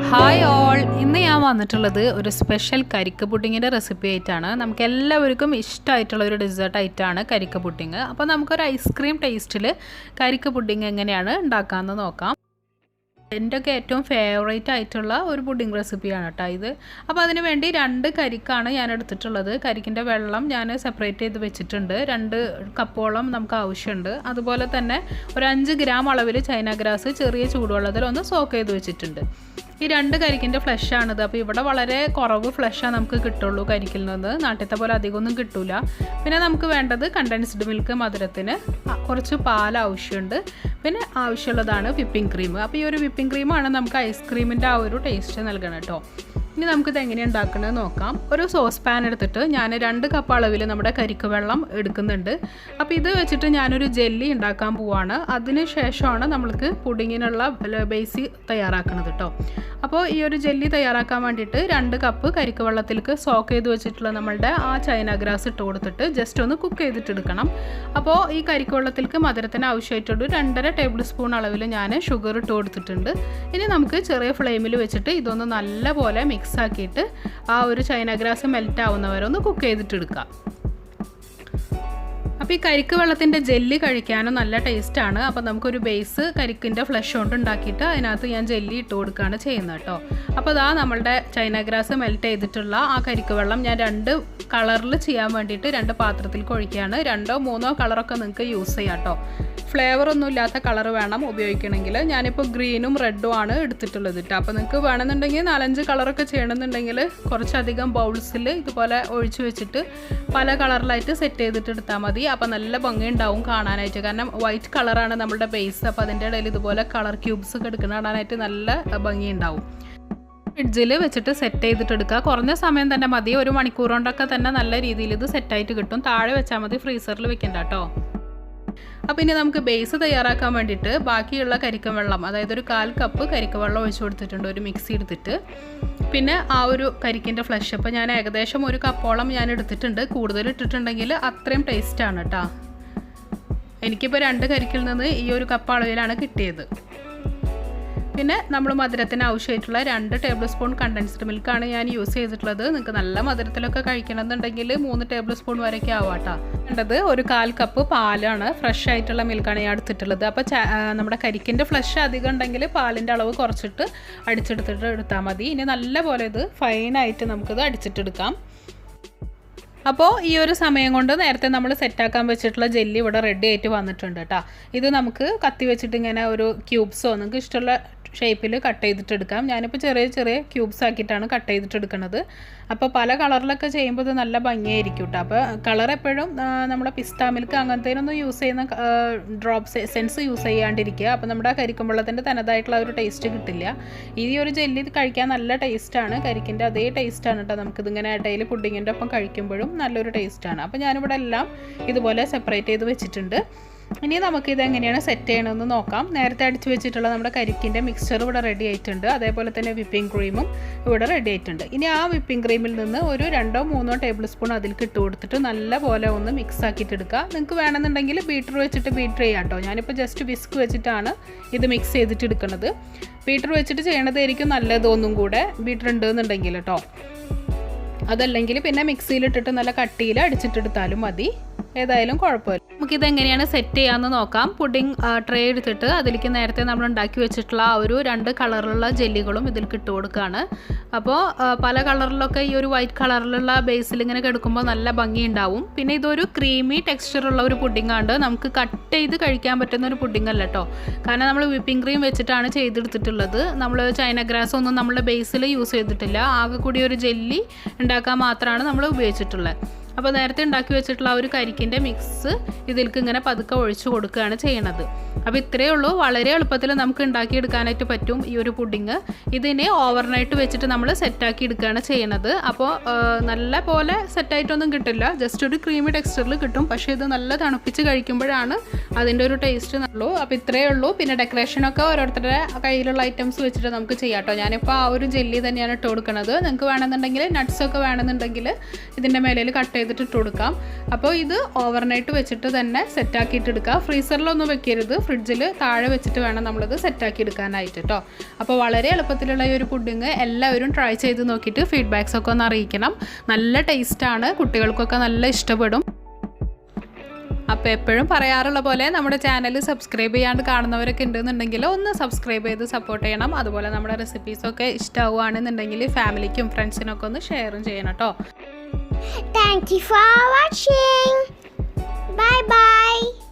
Hi all, ഇന്ന് ഞാൻ വന്നിട്ടുള്ളത് ഒരു സ്പെഷ്യൽ കരിക്ക് പുഡിങ്ങിൻ്റെ റെസിപ്പി ആയിട്ടാണ്. നമുക്ക് എല്ലാവർക്കും ഇഷ്ടമായിട്ടുള്ള ഒരു ഡെസേർട്ട് ആയിട്ടാണ് കരിക്ക് പുഡിങ്. അപ്പോൾ നമുക്കൊരു ഐസ്ക്രീം ടേസ്റ്റിൽ കരിക്ക് പുഡിങ് എങ്ങനെയാണ് ഉണ്ടാക്കാമെന്ന് നോക്കാം. എൻ്റെയൊക്കെ ഏറ്റവും ഫേവറേറ്റ് ആയിട്ടുള്ള ഒരു പുഡിങ് റെസിപ്പിയാണ് കേട്ടോ ഇത്. അപ്പോൾ അതിന് വേണ്ടി 2 കരിക്കാണ് ഞാൻ എടുത്തിട്ടുള്ളത്. കരിക്കിൻ്റെ വെള്ളം ഞാൻ സെപ്പറേറ്റ് ചെയ്ത് വെച്ചിട്ടുണ്ട്. 2 കപ്പോളം നമുക്ക് ആവശ്യമുണ്ട്. അതുപോലെ തന്നെ ഒരു 5 ഗ്രാം അളവിൽ ചൈനാഗ്രാസ് ചെറിയ ചൂടുവെള്ളത്തിൽ ഒന്ന് സോക്ക് ചെയ്ത് വെച്ചിട്ടുണ്ട്. ഈ 2 കരിക്കിൻ്റെ ഫ്ലഷാണിത്. അപ്പോൾ ഇവിടെ വളരെ കുറവ് ഫ്ലഷാണ് നമുക്ക് കിട്ടുള്ളൂ കരിക്കിൽ നിന്ന്. നാട്ടിലത്തെ പോലെ അധികമൊന്നും കിട്ടില്ല. പിന്നെ നമുക്ക് വേണ്ടത് കണ്ടൻസ്ഡ് മിൽക്ക്, മധുരത്തിന് കുറച്ച് പാൽ ആവശ്യമുണ്ട്. പിന്നെ ആവശ്യമുള്ളതാണ് വിപ്പിംഗ് ക്രീം. അപ്പോൾ ഈ ഒരു വിപ്പിംഗ് ക്രീമാണ് നമുക്ക് ഐസ്ക്രീമിൻ്റെ ആ ഒരു ടേസ്റ്റ് നൽകണം കേട്ടോ. ഇനി നമുക്കിത് എങ്ങനെയാണ് ഉണ്ടാക്കുന്നത് നോക്കാം. ഒരു സോസ് പാൻ എടുത്തിട്ട് ഞാൻ 2 കപ്പ് അളവിൽ നമ്മുടെ കരിക്ക് വെള്ളം എടുക്കുന്നുണ്ട്. അപ്പോൾ ഇത് വെച്ചിട്ട് ഞാനൊരു ജെല്ലി ഉണ്ടാക്കാൻ പോവാണ്. അതിന് ശേഷമാണ് നമ്മൾക്ക് പുഡിങ്ങിനുള്ള ബേസ് തയ്യാറാക്കുന്നത് കേട്ടോ. അപ്പോൾ ഈ ഒരു ജെല്ലി തയ്യാറാക്കാൻ വേണ്ടിയിട്ട് 2 കപ്പ് കരിക്ക് വെള്ളത്തിലേക്ക് സോക്ക് ചെയ്ത് വെച്ചിട്ടുള്ള നമ്മളുടെ ആ ചൈനാഗ്രാസ് ഇട്ട് കൊടുത്തിട്ട് ജസ്റ്റ് ഒന്ന് കുക്ക് ചെയ്തിട്ടെടുക്കണം. അപ്പോൾ ഈ കരിക്ക് വെള്ളത്തിലേക്ക് മധുരത്തിന് ആവശ്യമായിട്ടൊരു 2.5 ടേബിൾ സ്പൂൺ അളവിൽ ഞാൻ ഷുഗർ ഇട്ട് കൊടുത്തിട്ടുണ്ട്. ഇനി നമുക്ക് ചെറിയ ഫ്ലെയിമിൽ വെച്ചിട്ട് ഇതൊന്ന് നല്ലപോലെ മിക്സ് ആക്കിയിട്ട് ആ ഒരു ചൈനാഗ്രാസ് മെൽറ്റ് ആവുന്നവരെ ഒന്ന് കുക്ക് ചെയ്തിട്ടെടുക്കാം. അപ്പോൾ ഈ കരിക്ക് വെള്ളത്തിൻ്റെ ജെല്ലി കഴിക്കാനും നല്ല ടേസ്റ്റാണ്. അപ്പോൾ നമുക്കൊരു ബേസ് കരിക്കിൻ്റെ ഫ്ലഷ് കൊണ്ട് ഉണ്ടാക്കിയിട്ട് അതിനകത്ത് ഞാൻ ജെല്ലി ഇട്ട് കൊടുക്കുകയാണ് ചെയ്യുന്നത് കേട്ടോ. അപ്പോൾ അതാ നമ്മളുടെ ചൈനാഗ്രാസ് മെൽറ്റ് ചെയ്തിട്ടുള്ള ആ കരിക്ക് വെള്ളം ഞാൻ 2 കളറിൽ ചെയ്യാൻ വേണ്ടിയിട്ട് 2 പാത്രത്തിൽ ഒഴിക്കുകയാണ്. 2 or 3 കളറൊക്കെ നിങ്ങൾക്ക് യൂസ് ചെയ്യാം കേട്ടോ. ഫ്ലേവർ ഒന്നും ഇല്ലാത്ത കളർ വേണം ഉപയോഗിക്കണമെങ്കിൽ. ഞാനിപ്പോൾ ഗ്രീനും റെഡും ആണ് എടുത്തിട്ടുള്ളത് കേട്ടോ. അപ്പോൾ നിങ്ങൾക്ക് വേണമെന്നുണ്ടെങ്കിൽ 4-5 കളറൊക്കെ ചെയ്യണമെന്നുണ്ടെങ്കിൽ കുറച്ചധികം ബൗൾസിൽ ഇതുപോലെ ഒഴിച്ച് വെച്ചിട്ട് പല കളറിലായിട്ട് സെറ്റ് ചെയ്തിട്ട് എടുത്താൽ മതി. അപ്പോൾ നല്ല ഭംഗി ഉണ്ടാവും കാണാനായിട്ട്. കാരണം വൈറ്റ് കളറാണ് നമ്മളുടെ ബേസ്. അപ്പോൾ അതിൻ്റെ ഇടയിൽ ഇതുപോലെ കളർ ക്യൂബ്സ് ഒക്കെ എടുക്കുന്ന കാണാനായിട്ട് നല്ല ഭംഗി ഉണ്ടാവും. ഫ്രിഡ്ജിൽ വെച്ചിട്ട് സെറ്റ് ചെയ്തിട്ട് എടുക്കുക. കുറഞ്ഞ സമയം തന്നെ മതി. 1 മണിക്കൂർ കൊണ്ടൊക്കെ തന്നെ നല്ല രീതിയിൽ ഇത് സെറ്റായിട്ട് കിട്ടും. താഴെ വെച്ചാൽ മതി, ഫ്രീസറിൽ വെക്കണ്ട കേട്ടോ. അപ്പോൾ ഇനി നമുക്ക് ബേസ് തയ്യാറാക്കാൻ വേണ്ടിയിട്ട് ബാക്കിയുള്ള കരിക്ക് വെള്ളം, അതായത് ഒരു 1/4 കപ്പ് കരിക്ക് വെള്ളം ഒഴിച്ചു കൊടുത്തിട്ടുണ്ട് ഒരു മിക്സി എടുത്തിട്ട്. പിന്നെ ആ ഒരു കരിക്കിൻ്റെ ഫ്ലഷ് അപ്പോൾ ഞാൻ ഏകദേശം 1 കപ്പോളം ഞാൻ എടുത്തിട്ടുണ്ട്. കൂടുതൽ ഇട്ടിട്ടുണ്ടെങ്കിൽ അത്രയും ടേസ്റ്റാണ് കേട്ടോ. എനിക്കിപ്പോൾ 2 കരിക്കിൽ നിന്ന് ഈ ഒരു കപ്പ് അളവിലാണ് കിട്ടിയത്. പിന്നെ നമ്മൾ മധുരത്തിന് ആവശ്യമായിട്ടുള്ള 2 ടേബിൾ സ്പൂൺ കണ്ടൻസ്ഡ് മിൽക്കാണ് ഞാൻ യൂസ് ചെയ്തിട്ടുള്ളത്. നിങ്ങൾക്ക് നല്ല മധുരത്തിലൊക്കെ കഴിക്കണമെന്നുണ്ടെങ്കിൽ 3 ടേബിൾ സ്പൂൺ വരെയൊക്കെ ആവാട്ടോ. വേണ്ടത് ഒരു 1/4 കപ്പ് പാലാണ്. ഫ്രഷ് ആയിട്ടുള്ള മിൽക്കാണ് ഞാൻ എടുത്തിട്ടുള്ളത്. അപ്പോൾ നമ്മുടെ കരിക്കിൻ്റെ ഫ്ലഷ് അധികം ഉണ്ടെങ്കിൽ പാലിൻ്റെ അളവ് കുറച്ചിട്ട് അടിച്ചെടുത്തിട്ട് എടുത്താൽ മതി. ഇനി നല്ലപോലെ ഇത് ഫൈനായിട്ട് നമുക്കിത് അടിച്ചിട്ടെടുക്കാം. അപ്പോൾ ഈ ഒരു സമയം കൊണ്ട് നേരത്തെ നമ്മൾ സെറ്റാക്കാൻ വെച്ചിട്ടുള്ള ജെല്ലി ഇവിടെ റെഡി ആയിട്ട് വന്നിട്ടുണ്ട് കേട്ടോ. ഇത് നമുക്ക് കത്തി വെച്ചിട്ട് ഇങ്ങനെ ഒരു ക്യൂബ്സോ നിങ്ങൾക്ക് ഇഷ്ടമുള്ള ഷേപ്പിൽ കട്ട് ചെയ്തിട്ടെടുക്കാം. ഞാനിപ്പോൾ ചെറിയ ക്യൂബ്സ് ആക്കിയിട്ടാണ് കട്ട് ചെയ്തിട്ടെടുക്കുന്നത്. അപ്പോൾ പല കളറിലൊക്കെ ചെയ്യുമ്പോൾ ഇത് നല്ല ഭംഗിയായിരിക്കും കേട്ടോ. അപ്പോൾ കളർ എപ്പോഴും നമ്മുടെ പിസ്ത മിൽക്ക് അങ്ങനത്തേനൊന്നും യൂസ് ചെയ്യുന്ന ഡ്രോപ്സ് എസെൻസ് യൂസ് ചെയ്യാണ്ടിരിക്കുക. അപ്പോൾ നമ്മുടെ കരിക്കുമ്പള്ളത്തിൻ്റെ തനതായിട്ടുള്ള ഒരു ടേസ്റ്റ് കിട്ടില്ല. ഈ ഒരു ജെല്ലി കഴിക്കാൻ നല്ല ടേസ്റ്റാണ്. കരിക്കിൻ്റെ അതേ ടേസ്റ്റാണ് കേട്ടോ. നമുക്കിതിങ്ങനെ ഇടയിൽ പുഡിങ്ങിൻ്റെ ഒപ്പം കഴിക്കുമ്പോഴും നല്ലൊരു ടേസ്റ്റാണ്. അപ്പോൾ ഞാനിവിടെ എല്ലാം ഇതുപോലെ സെപ്പറേറ്റ് ചെയ്ത് വെച്ചിട്ടുണ്ട്. ഇനി നമുക്കിത് എങ്ങനെയാണ് സെറ്റ് ചെയ്യണമെന്ന് നോക്കാം. നേരത്തെ അടിച്ചു വെച്ചിട്ടുള്ള നമ്മുടെ കരിക്കിൻ്റെ മിക്സ്ചർ ഇവിടെ റെഡി ആയിട്ടുണ്ട്. അതേപോലെ തന്നെ വിപ്പിംഗ് ക്രീമും ഇവിടെ റെഡി ആയിട്ടുണ്ട്. ഇനി ആ വിപ്പിംഗ് ക്രീമിൽ നിന്ന് ഒരു 2 or 3 ടേബിൾ സ്പൂൺ അതിലേക്ക് ഇട്ട് കൊടുത്തിട്ട് നല്ലപോലെ ഒന്ന് മിക്സ് ആക്കിയിട്ട് എടുക്കുക. നിങ്ങൾക്ക് വേണമെന്നുണ്ടെങ്കിൽ ബീറ്റർ വെച്ചിട്ട് ബീറ്റർ ചെയ്യാം കേട്ടോ. ഞാനിപ്പോൾ ജസ്റ്റ് വിസ്ക് വെച്ചിട്ടാണ് ഇത് മിക്സ് ചെയ്തിട്ട് എടുക്കുന്നത്. ബീറ്റർ വെച്ചിട്ട് ചെയ്യണതായിരിക്കും നല്ലതൊന്നും കൂടെ, ബീറ്റർ ഉണ്ടെന്നുണ്ടെങ്കിൽ കേട്ടോ. അതല്ലെങ്കിൽ പിന്നെ മിക്സിയിലിട്ടിട്ട് നല്ല കട്ടിയിൽ അടിച്ചിട്ടെടുത്താലും മതി. ഏതായാലും കുഴപ്പമില്ല. നമുക്കിത് എങ്ങനെയാണ് സെറ്റ് ചെയ്യാമെന്ന് നോക്കാം. പുഡിംഗ് ട്രേ എടുത്തിട്ട് അതിലേക്ക് നേരത്തെ നമ്മൾ ഉണ്ടാക്കി വെച്ചിട്ടുള്ള ആ ഒരു 2 കളറിലുള്ള ജെല്ലികളും ഇതിലേക്ക് ഇട്ട് കൊടുക്കുകയാണ്. അപ്പോൾ പല കളറിലൊക്കെ ഈ ഒരു വൈറ്റ് കളറിലുള്ള ബേസിൽ ഇങ്ങനെ കിടക്കുമ്പോൾ നല്ല ഭംഗി ഉണ്ടാവും. പിന്നെ ഇതൊരു ക്രീമി ടെക്സ്ചറുള്ള ഒരു പുഡിങ്ങാണ്. നമുക്ക് കട്ട് ചെയ്ത് കഴിക്കാൻ പറ്റുന്ന ഒരു പുഡിംഗ് അല്ല കേട്ടോ. കാരണം നമ്മൾ വിപ്പിംഗ് ക്രീം വെച്ചിട്ടാണ് ചെയ്തെടുത്തിട്ടുള്ളത്. നമ്മൾ ചൈനാഗ്രാസ് ഒന്നും നമ്മുടെ ബേസിൽ യൂസ് ചെയ്തിട്ടില്ല. ആകെ കൂടി ഒരു ജെല്ലി ഉണ്ടാക്കാൻ മാത്രമാണ് നമ്മൾ ഉപയോഗിച്ചിട്ടുള്ളത്. അപ്പോൾ നേരത്തെ ഉണ്ടാക്കി വെച്ചിട്ടുള്ള ആ ഒരു കരിക്കിൻ്റെ മിക്സ് ഇതിലേക്ക് ഇങ്ങനെ പതുക്കെ ഒഴിച്ച് കൊടുക്കുകയാണ് ചെയ്യണത്. അപ്പോൾ ഇത്രയേ ഉള്ളൂ. വളരെ എളുപ്പത്തിൽ നമുക്ക് ഉണ്ടാക്കിയെടുക്കാനായിട്ട് പറ്റും ഈ ഒരു പുഡിങ്. ഇതിനെ ഓവർനൈറ്റ് വെച്ചിട്ട് നമ്മൾ സെറ്റാക്കി എടുക്കുകയാണ് ചെയ്യണത്. അപ്പോൾ നല്ല പോലെ സെറ്റായിട്ടൊന്നും കിട്ടില്ല, ജസ്റ്റ് ഒരു ക്രീമി ടെക്സ്ചറിൽ കിട്ടും. പക്ഷേ ഇത് നല്ല തണുപ്പിച്ച് കഴിക്കുമ്പോഴാണ് അതിൻ്റെ ഒരു ടേസ്റ്റ് ഉള്ളൂ. അപ്പോൾ ഇത്രയേ ഉള്ളൂ. പിന്നെ ഡെക്കറേഷനൊക്കെ ഓരോരുത്തരുടെ കയ്യിലുള്ള ഐറ്റംസ് വെച്ചിട്ട് നമുക്ക് ചെയ്യാം കേട്ടോ. ഞാനിപ്പോൾ ആ ഒരു ജെല്ലി തന്നെയാണ് ഇട്ട് കൊടുക്കുന്നത്. നിങ്ങൾക്ക് വേണമെന്നുണ്ടെങ്കിൽ നട്ട്സൊക്കെ വേണമെന്നുണ്ടെങ്കിൽ ഇതിൻ്റെ മേലയിൽ കട്ട് ചെയ്തിട്ട് ഇട്ട് കൊടുക്കാം. അപ്പോൾ ഇത് ഓവർനൈറ്റ് വെച്ചിട്ട് തന്നെ സെറ്റാക്കിയിട്ട് എടുക്കുക. ഫ്രീസറിലൊന്നും വെക്കരുത്, ഫ്രിഡ്ജിൽ താഴെ വെച്ചിട്ട് വേണം നമ്മളിത് സെറ്റാക്കി എടുക്കാനായിട്ട് കേട്ടോ. അപ്പോൾ വളരെ എളുപ്പത്തിലുള്ള ഈ ഒരു പുഡിങ് എല്ലാവരും ട്രൈ ചെയ്ത് നോക്കിയിട്ട് ഫീഡ്ബാക്സൊക്കെ ഒന്ന് അറിയിക്കണം. നല്ല ടേസ്റ്റാണ്, കുട്ടികൾക്കൊക്കെ നല്ല ഇഷ്ടപ്പെടും. അപ്പോൾ എപ്പോഴും പറയാറുള്ള പോലെ നമ്മുടെ ചാനൽ സബ്സ്ക്രൈബ് ചെയ്യാണ്ട് കാണുന്നവരൊക്കെ ഉണ്ടെന്നുണ്ടെങ്കിൽ ഒന്ന് സബ്സ്ക്രൈബ് ചെയ്ത് സപ്പോർട്ട് ചെയ്യണം. അതുപോലെ നമ്മുടെ റെസിപ്പീസൊക്കെ ഇഷ്ടമാവുകയാണെന്നുണ്ടെങ്കിൽ ഫാമിലിക്കും ഫ്രണ്ട്സിനൊക്കെ ഒന്ന് ഷെയറും ചെയ്യണം കേട്ടോ. Thank you for watching. Bye bye.